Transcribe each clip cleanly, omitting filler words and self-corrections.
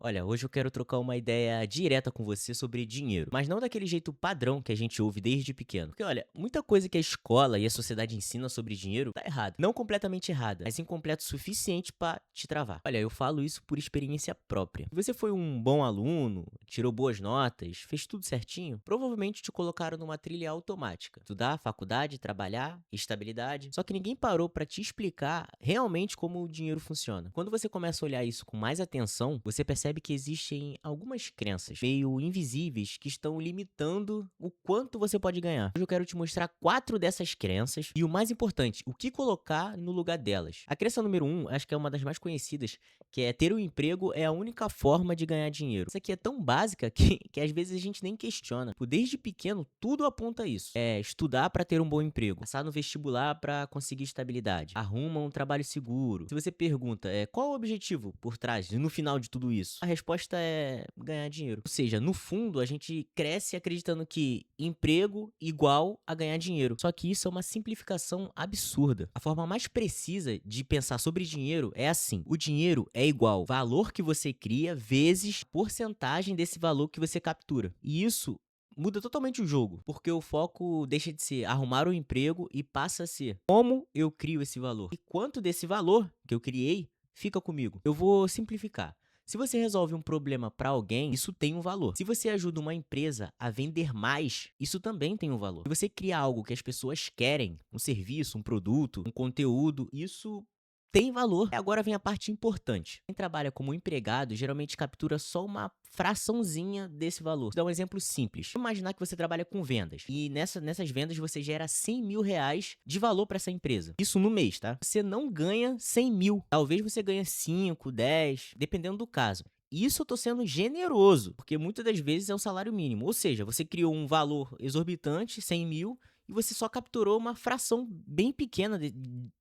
Olha, hoje eu quero trocar uma ideia direta com você sobre dinheiro, mas não daquele jeito padrão que a gente ouve desde pequeno. Porque olha, muita coisa que a escola e a sociedade ensina sobre dinheiro tá errada. Não completamente errada, mas incompleto o suficiente pra te travar. Olha, eu falo isso por experiência própria. Se você foi um bom aluno, tirou boas notas, fez tudo certinho, provavelmente te colocaram numa trilha automática. Estudar, faculdade, trabalhar, estabilidade. Só que ninguém parou pra te explicar realmente como o dinheiro funciona. Quando você começa a olhar isso com mais atenção, você percebe que existem algumas crenças meio invisíveis que estão limitando o quanto você pode ganhar. Hoje eu quero te mostrar 4 dessas crenças e o mais importante, o que colocar no lugar delas. A crença número um, acho que é uma das mais conhecidas, que é ter um emprego é a única forma de ganhar dinheiro. Isso aqui é tão básica que às vezes a gente nem questiona. Desde pequeno, tudo aponta isso. É estudar para ter um bom emprego, passar no vestibular para conseguir estabilidade, arruma um trabalho seguro. Se você pergunta, qual o objetivo por trás e no final de tudo isso? A resposta é ganhar dinheiro. Ou seja, no fundo, a gente cresce acreditando que emprego igual a ganhar dinheiro. Só que isso é uma simplificação absurda. A forma mais precisa de pensar sobre dinheiro é assim: o dinheiro é igual valor que você cria vezes porcentagem desse valor que você captura. E isso muda totalmente o jogo, porque o foco deixa de ser arrumar um emprego e passa a ser como eu crio esse valor. E quanto desse valor que eu criei fica comigo. Eu vou simplificar. Se você resolve um problema para alguém, isso tem um valor. Se você ajuda uma empresa a vender mais, isso também tem um valor. Se você cria algo que as pessoas querem, um serviço, um produto, um conteúdo, isso tem valor. E agora vem a parte importante. Quem trabalha como empregado geralmente captura só uma fraçãozinha desse valor. Vou dar um exemplo simples. Vamos imaginar que você trabalha com vendas e nessas vendas você gera 100 mil reais de valor para essa empresa. Isso no mês, tá? Você não ganha 100 mil. Talvez você ganhe 5, 10, dependendo do caso. Isso eu tô sendo generoso, porque muitas das vezes é um salário mínimo. Ou seja, você criou um valor exorbitante, 100 mil, e você só capturou uma fração bem pequena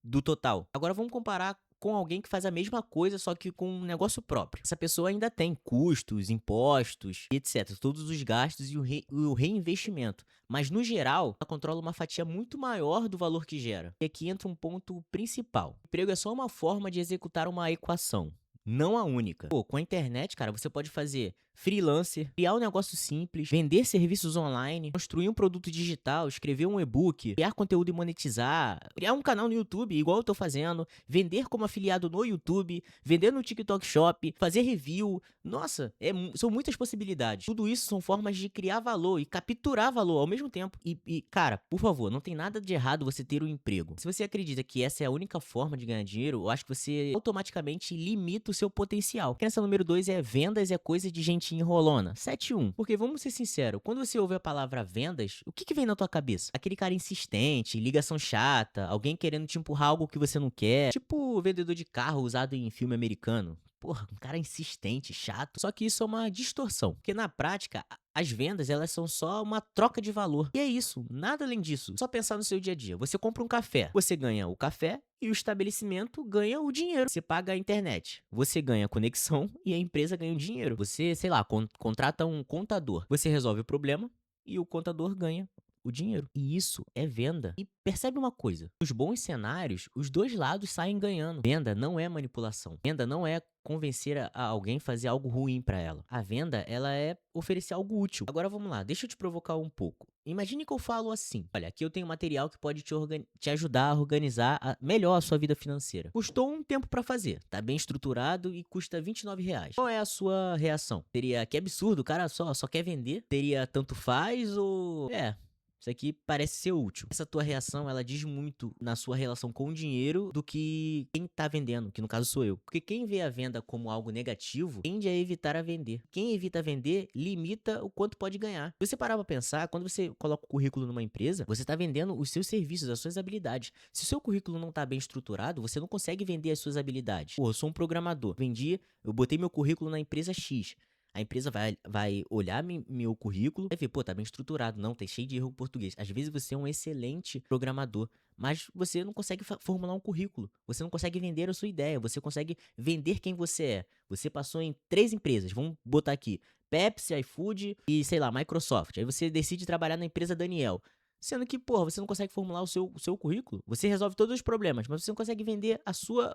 do total. Agora vamos comparar com alguém que faz a mesma coisa, só que com um negócio próprio. Essa pessoa ainda tem custos, impostos, etc. Todos os gastos e o reinvestimento. Mas, no geral, ela controla uma fatia muito maior do valor que gera. E aqui entra um ponto principal. O emprego é só uma forma de executar uma equação. Não a única. Com a internet, cara, você pode fazer freelancer, criar um negócio simples, vender serviços online, construir um produto digital, escrever um e-book, criar conteúdo e monetizar, criar um canal no YouTube, igual eu tô fazendo, vender como afiliado no YouTube, vender no TikTok Shop, fazer review. Nossa, são muitas possibilidades. Tudo isso são formas de criar valor e capturar valor ao mesmo tempo. Cara, por favor, não tem nada de errado você ter um emprego. Se você acredita que essa é a única forma de ganhar dinheiro, eu acho que você automaticamente limita o seu potencial. Crença número 2 é vendas é coisa de gente enrolona. 7-1. Porque vamos ser sinceros, quando você ouve a palavra vendas, o que vem na tua cabeça? Aquele cara insistente, ligação chata, alguém querendo te empurrar algo que você não quer. Tipo vendedor de carro usado em filme americano. Porra, um cara insistente, chato. Só que isso é uma distorção. Porque na prática, as vendas, elas são só uma troca de valor. E é isso, nada além disso. Só pensar no seu dia a dia. Você compra um café, você ganha o café e o estabelecimento ganha o dinheiro. Você paga a internet, você ganha a conexão e a empresa ganha o dinheiro. Você, sei lá, contrata um contador. Você resolve o problema e o contador ganha o dinheiro. E isso é venda. E percebe uma coisa: nos bons cenários, os dois lados saem ganhando. Venda não é manipulação. Venda não é convencer a alguém a fazer algo ruim pra ela. A venda, ela é oferecer algo útil. Agora vamos lá, deixa eu te provocar um pouco. Imagine que eu falo assim: olha, aqui eu tenho material que pode te ajudar a organizar melhor a sua vida financeira. Custou um tempo pra fazer, tá bem estruturado e custa R$ 29. Qual é a sua reação? Seria que absurdo, o cara só quer vender? Teria tanto faz ou... Isso aqui parece ser útil. Essa tua reação, ela diz muito na sua relação com o dinheiro do que quem tá vendendo, que no caso sou eu. Porque quem vê a venda como algo negativo, tende a evitar a vender. Quem evita vender, limita o quanto pode ganhar. Se você parar pra pensar, quando você coloca o currículo numa empresa, você tá vendendo os seus serviços, as suas habilidades. Se o seu currículo não tá bem estruturado, você não consegue vender as suas habilidades. Pô, eu sou um programador. Eu botei meu currículo na empresa X. A empresa vai olhar meu currículo e vai ver, pô, tá bem estruturado. Não, tem cheio de erro em português. Às vezes você é um excelente programador, mas você não consegue formular um currículo. Você não consegue vender a sua ideia. Você consegue vender quem você é. Você passou em 3 empresas. Vamos botar aqui: Pepsi, iFood e, sei lá, Microsoft. Aí você decide trabalhar na empresa Daniel. Sendo que, porra, você não consegue formular o seu currículo. Você resolve todos os problemas, mas você não consegue vender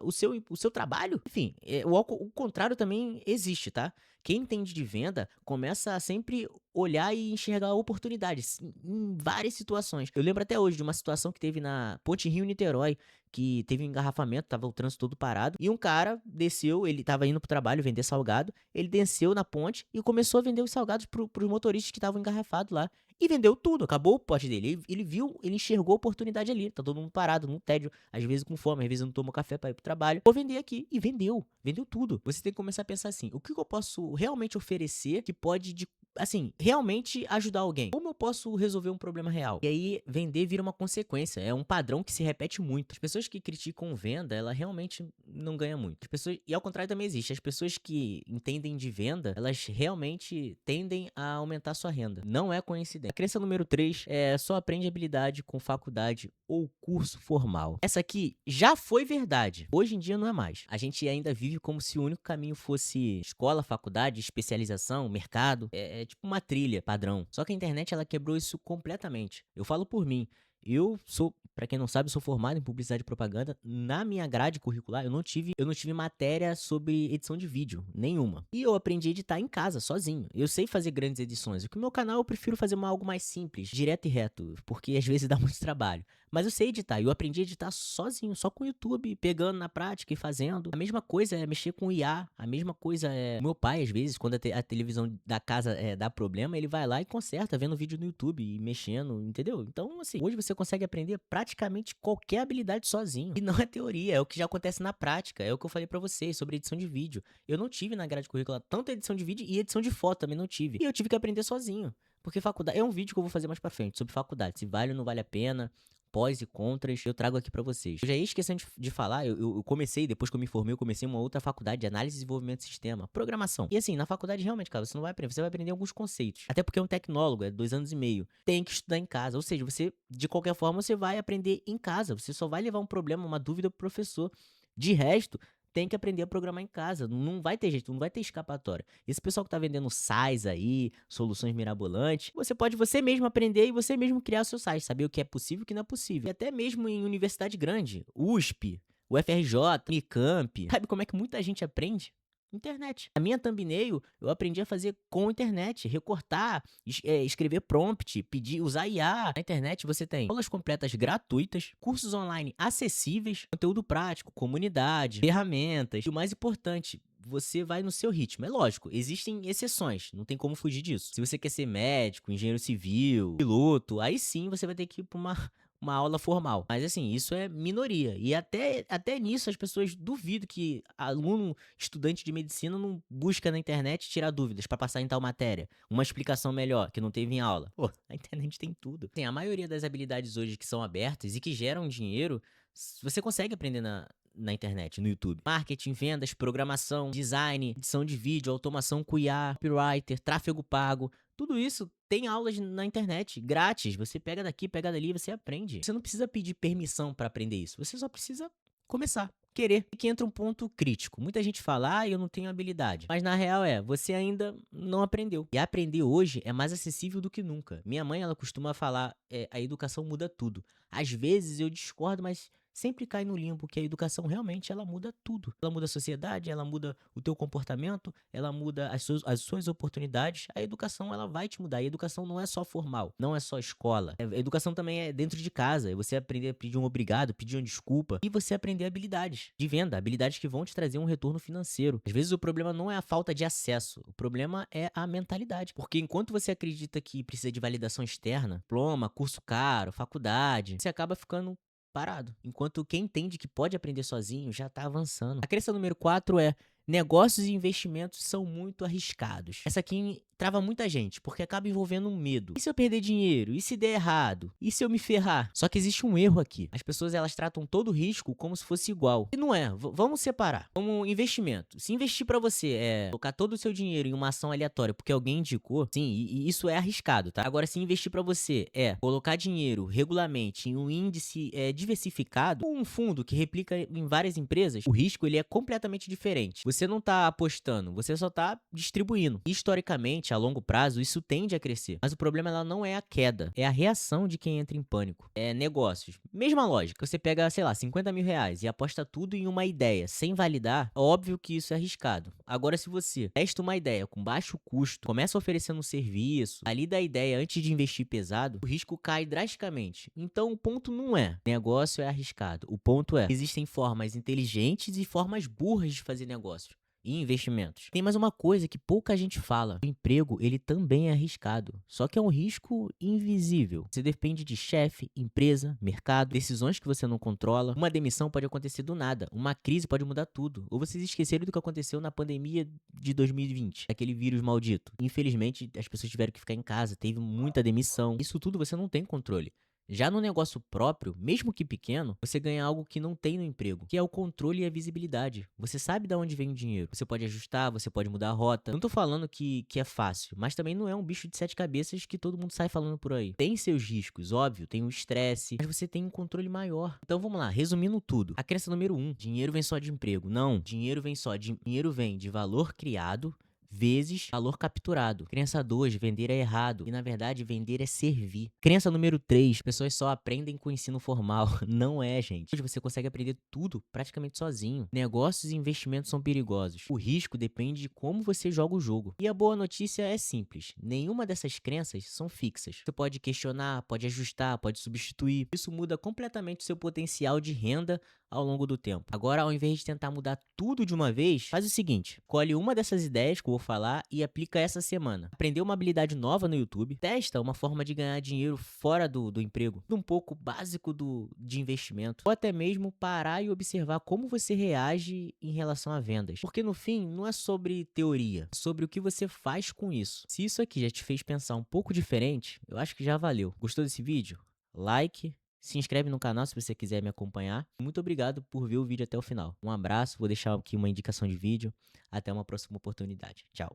o seu trabalho. Enfim, o contrário também existe, tá? Quem entende de venda começa a sempre olhar e enxergar oportunidades em várias situações. Eu lembro até hoje de uma situação que teve na Ponte Rio-Niterói, que teve um engarrafamento, tava o trânsito todo parado, e um cara desceu, ele tava indo pro trabalho vender salgado, ele desceu na ponte e começou a vender os salgados pros motoristas que estavam engarrafados lá. E vendeu tudo, acabou o pote dele. Ele viu, ele enxergou a oportunidade ali. Tá todo mundo parado, no tédio, às vezes com fome, às vezes não toma café pra ir pro trabalho. Vou vender aqui. E vendeu. Vendeu tudo. Você tem que começar a pensar assim: o que eu posso realmente oferecer que pode, assim, realmente ajudar alguém? Como eu posso resolver um problema real? E aí, vender vira uma consequência. É um padrão que se repete muito. As pessoas que criticam venda, ela realmente não ganha muito. As pessoas, e ao contrário também existe. As pessoas que entendem de venda, elas realmente tendem a aumentar sua renda. Não é coincidência. A crença número 3 é só aprende habilidade com faculdade ou curso formal. Essa aqui já foi verdade. Hoje em dia não é mais. A gente ainda vive como se o único caminho fosse escola, faculdade, especialização, mercado. É tipo uma trilha padrão. Só que a internet ela quebrou isso completamente. Eu falo por mim. Eu sou, pra quem não sabe, eu sou formado em publicidade e propaganda. Na minha grade curricular, eu não tive matéria sobre edição de vídeo, nenhuma. E eu aprendi a editar em casa, sozinho. Eu sei fazer grandes edições. O que o meu canal eu prefiro fazer algo mais simples, direto e reto, porque às vezes dá muito trabalho. Mas eu sei editar, eu aprendi a editar sozinho, só com o YouTube, pegando na prática e fazendo. A mesma coisa é mexer com IA, a mesma coisa é... Meu pai, às vezes, quando a televisão da casa dá problema, ele vai lá e conserta, vendo vídeo no YouTube e mexendo, entendeu? Então, assim, hoje você consegue aprender praticamente qualquer habilidade sozinho. E não é teoria, é o que já acontece na prática, é o que eu falei pra vocês sobre edição de vídeo. Eu não tive na grade curricular tanto edição de vídeo e edição de foto também não tive. E eu tive que aprender sozinho. Porque faculdade... É um vídeo que eu vou fazer mais pra frente, sobre faculdade, se vale ou não vale a pena, pós e contras, eu trago aqui pra vocês. Eu já ia esquecendo de falar, eu comecei, depois que eu me formei, eu comecei uma outra faculdade de análise e desenvolvimento de sistema, programação. E assim, na faculdade realmente, cara, você não vai aprender, você vai aprender alguns conceitos. Até porque é um tecnólogo, é 2 anos e meio. Tem que estudar em casa, ou seja, você, de qualquer forma, você vai aprender em casa. Você só vai levar um problema, uma dúvida pro professor. De resto, tem que aprender a programar em casa. Não vai ter jeito, não vai ter escapatória. Esse pessoal que tá vendendo sites aí, soluções mirabolantes, você pode você mesmo aprender e você mesmo criar o seu site, saber o que é possível e o que não é possível. E até mesmo em universidade grande, USP, UFRJ, Unicamp. Sabe como é que muita gente aprende? Internet. A minha thumbnail eu aprendi a fazer com internet, recortar, escrever prompt, pedir, usar IA. Na internet você tem aulas completas gratuitas, cursos online acessíveis, conteúdo prático, comunidade, ferramentas. E o mais importante, você vai no seu ritmo. É lógico, existem exceções, não tem como fugir disso. Se você quer ser médico, engenheiro civil, piloto, aí sim você vai ter que ir pra uma aula formal. Mas assim, isso é minoria. E até nisso as pessoas duvidam que aluno, estudante de medicina não busca na internet tirar dúvidas pra passar em tal matéria. Uma explicação melhor que não teve em aula. Pô, a internet tem tudo. Tem a maioria das habilidades hoje que são abertas e que geram dinheiro, você consegue aprender na internet, no YouTube. Marketing, vendas, programação, design, edição de vídeo, automação com IA, copywriter, tráfego pago. Tudo isso tem aulas na internet, grátis. Você pega daqui, pega dali e você aprende. Você não precisa pedir permissão pra aprender isso. Você só precisa começar, querer. E que entra um ponto crítico. Muita gente fala, eu não tenho habilidade. Mas na real você ainda não aprendeu. E aprender hoje é mais acessível do que nunca. Minha mãe, ela costuma falar, a educação muda tudo. Às vezes eu discordo, mas sempre cai no limbo que a educação realmente ela muda tudo. Ela muda a sociedade, ela muda o teu comportamento, ela muda as suas oportunidades. A educação ela vai te mudar. E a educação não é só formal, não é só escola. A educação também é dentro de casa. É você aprender a pedir um obrigado, pedir uma desculpa e você aprender habilidades de venda, habilidades que vão te trazer um retorno financeiro. Às vezes o problema não é a falta de acesso, o problema é a mentalidade. Porque enquanto você acredita que precisa de validação externa, diploma, curso caro, faculdade, você acaba ficando parado. Enquanto quem entende que pode aprender sozinho já tá avançando. A crença número 4 é: negócios e investimentos são muito arriscados. Essa aqui trava muita gente, porque acaba envolvendo um medo. E se eu perder dinheiro? E se der errado? E se eu me ferrar? Só que existe um erro aqui. As pessoas elas tratam todo risco como se fosse igual. E não é. Vamos separar. Como investimento. Se investir pra você é colocar todo o seu dinheiro em uma ação aleatória porque alguém indicou, sim, e isso é arriscado, tá? Agora, se investir pra você é colocar dinheiro regularmente em um índice diversificado, ou um fundo que replica em várias empresas, o risco ele é completamente diferente. Você não tá apostando, você só tá distribuindo. Historicamente, a longo prazo, isso tende a crescer. Mas o problema ela não é a queda, é a reação de quem entra em pânico. É negócios. Mesma lógica. Você pega, sei lá, 50 mil reais e aposta tudo em uma ideia sem validar, é óbvio que isso é arriscado. Agora, se você testa uma ideia com baixo custo, começa oferecendo um serviço, valida a ideia antes de investir pesado, o risco cai drasticamente. Então, o ponto não é negócio é arriscado. O ponto é, existem formas inteligentes e formas burras de fazer negócio e investimentos. Tem mais uma coisa que pouca gente fala. O emprego, ele também é arriscado, só que é um risco invisível. Você depende de chefe, empresa, mercado, decisões que você não controla. Uma demissão pode acontecer do nada, uma crise pode mudar tudo. Ou vocês esqueceram do que aconteceu na pandemia de 2020, aquele vírus maldito. Infelizmente, as pessoas tiveram que ficar em casa, teve muita demissão. Isso tudo você não tem controle. Já no negócio próprio, mesmo que pequeno, você ganha algo que não tem no emprego, que é o controle e a visibilidade. Você sabe de onde vem o dinheiro. Você pode ajustar, você pode mudar a rota. Não tô falando que é fácil, mas também não é um bicho de sete cabeças que todo mundo sai falando por aí. Tem seus riscos, óbvio, tem o estresse, mas você tem um controle maior. Então vamos lá, resumindo tudo. A crença número 1, dinheiro vem só de emprego. Não, dinheiro vem de valor criado vezes valor capturado. Crença 2, vender é errado. E na verdade, vender é servir. Crença número 3, pessoas só aprendem com o ensino formal. Não é, gente. Hoje você consegue aprender tudo praticamente sozinho. Negócios e investimentos são perigosos. O risco depende de como você joga o jogo. E a boa notícia é simples. Nenhuma dessas crenças são fixas. Você pode questionar, pode ajustar, pode substituir. Isso muda completamente o seu potencial de renda ao longo do tempo. Agora, ao invés de tentar mudar tudo de uma vez, faz o seguinte: colhe uma dessas ideias que eu vou falar e aplica essa semana. Aprendeu uma habilidade nova no YouTube, testa uma forma de ganhar dinheiro fora do emprego, um pouco básico de investimento, ou até mesmo parar e observar como você reage em relação a vendas. Porque no fim, não é sobre teoria, é sobre o que você faz com isso. Se isso aqui já te fez pensar um pouco diferente, eu acho que já valeu. Gostou desse vídeo? Like. Se inscreve no canal se você quiser me acompanhar. Muito obrigado por ver o vídeo até o final. Um abraço, vou deixar aqui uma indicação de vídeo. Até uma próxima oportunidade. Tchau.